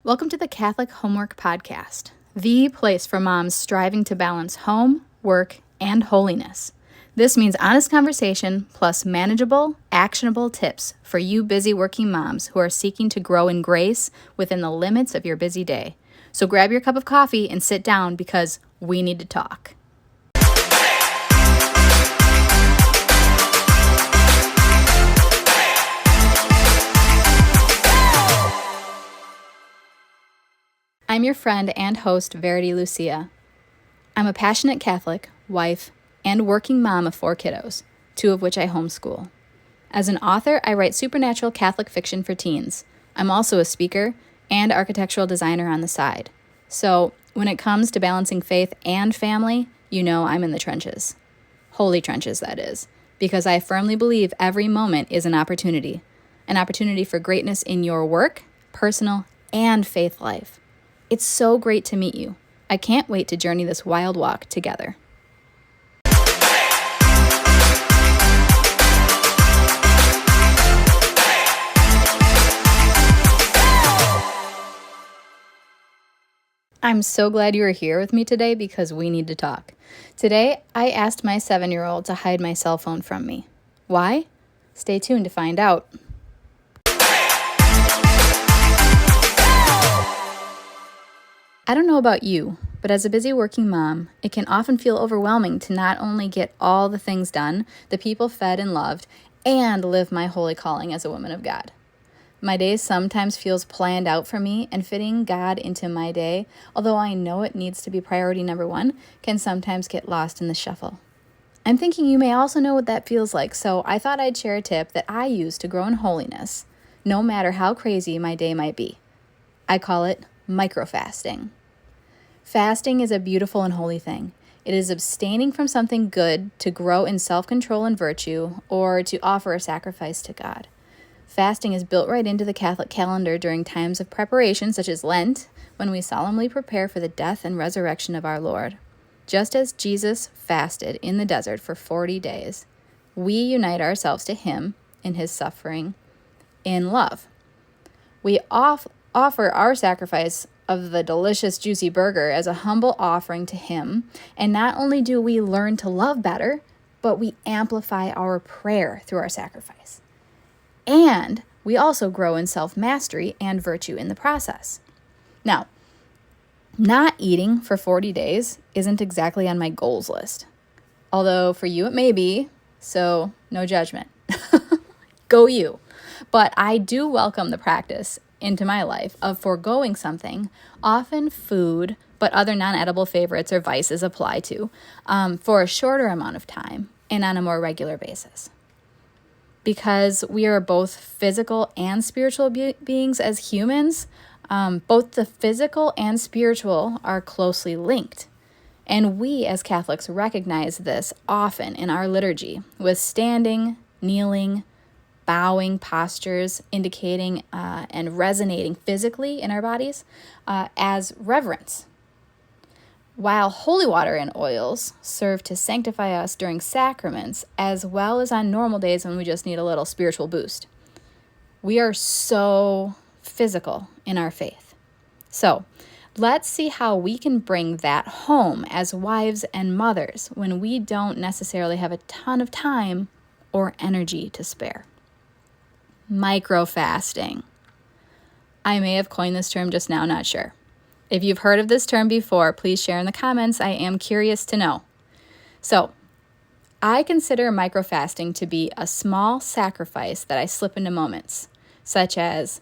Welcome to the Catholic Homework Podcast, the place for moms striving to balance home, work, and holiness. This means honest conversation plus manageable, actionable tips for you busy working moms who are seeking to grow in grace within the limits of your busy day. So grab your cup of coffee and sit down because we need to talk. I'm your friend and host, Verity Lucia. I'm a passionate Catholic, wife, and working mom of 4 kiddos, 2 of which I homeschool. As an author, I write supernatural Catholic fiction for teens. I'm also a speaker and architectural designer on the side. So when it comes to balancing faith and family, you know I'm in the trenches. Holy trenches, that is, because I firmly believe every moment is an opportunity for greatness in your work, personal, and faith life. It's so great to meet you. I can't wait to journey this wild walk together. I'm so glad you are here with me today because we need to talk. Today, I asked my 7-year-old to hide my cell phone from me. Why? Stay tuned to find out. I don't know about you, but as a busy working mom, it can often feel overwhelming to not only get all the things done, the people fed and loved, and live my holy calling as a woman of God. My day sometimes feels planned out for me, and fitting God into my day, although I know it needs to be priority number 1, can sometimes get lost in the shuffle. I'm thinking you may also know what that feels like, so I thought I'd share a tip that I use to grow in holiness, no matter how crazy my day might be. I call it microfasting. Fasting is a beautiful and holy thing. It is abstaining from something good to grow in self-control and virtue, or to offer a sacrifice to God. Fasting is built right into the Catholic calendar during times of preparation, such as Lent, when we solemnly prepare for the death and resurrection of our Lord. Just as Jesus fasted in the desert for 40 days, we unite ourselves to Him in His suffering in love. We offer our sacrifice of the delicious, juicy burger as a humble offering to Him. And not only do we learn to love better, but we amplify our prayer through our sacrifice. And we also grow in self-mastery and virtue in the process. Now, not eating for 40 days isn't exactly on my goals list. Although for you it may be, so no judgment. Go you. But I do welcome the practice into my life of foregoing something, often food, but other non-edible favorites or vices apply to, for a shorter amount of time and on a more regular basis. Because we are both physical and spiritual beings as humans, both the physical and spiritual are closely linked. And we as Catholics recognize this often in our liturgy with standing, kneeling, bowing postures indicating and resonating physically in our bodies as reverence. While holy water and oils serve to sanctify us during sacraments as well as on normal days when we just need a little spiritual boost. We are so physical in our faith. So let's see how we can bring that home as wives and mothers when we don't necessarily have a ton of time or energy to spare. Microfasting. I may have coined this term just now, not sure. If you've heard of this term before, please share in the comments. I am curious to know. So, I consider microfasting to be a small sacrifice that I slip into moments, such as,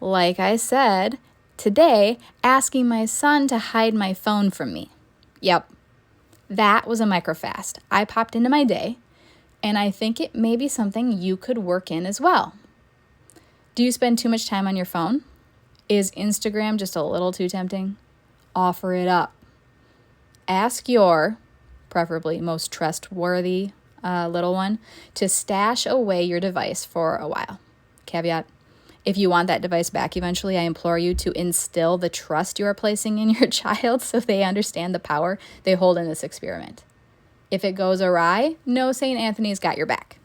like I said, today, asking my son to hide my phone from me. Yep, that was a microfast. I popped into my day, and I think it may be something you could work in as well. Do you spend too much time on your phone? Is Instagram just a little too tempting? Offer it up. Ask your, preferably most trustworthy little one, to stash away your device for a while. Caveat, if you want that device back eventually, I implore you to instill the trust you are placing in your child so they understand the power they hold in this experiment. If it goes awry, know St. Anthony's got your back.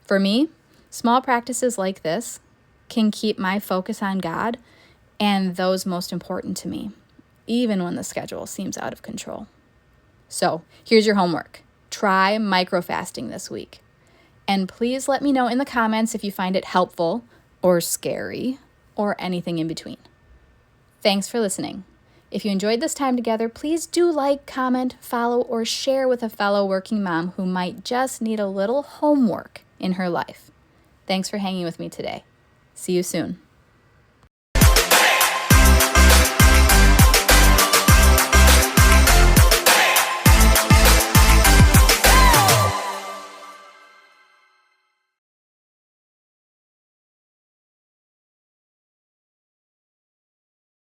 For me, small practices like this can keep my focus on God and those most important to me, even when the schedule seems out of control. So here's your homework. Try microfasting this week. And please let me know in the comments if you find it helpful or scary or anything in between. Thanks for listening. If you enjoyed this time together, please do like, comment, follow, or share with a fellow working mom who might just need a little homework in her life. Thanks for hanging with me today. See you soon.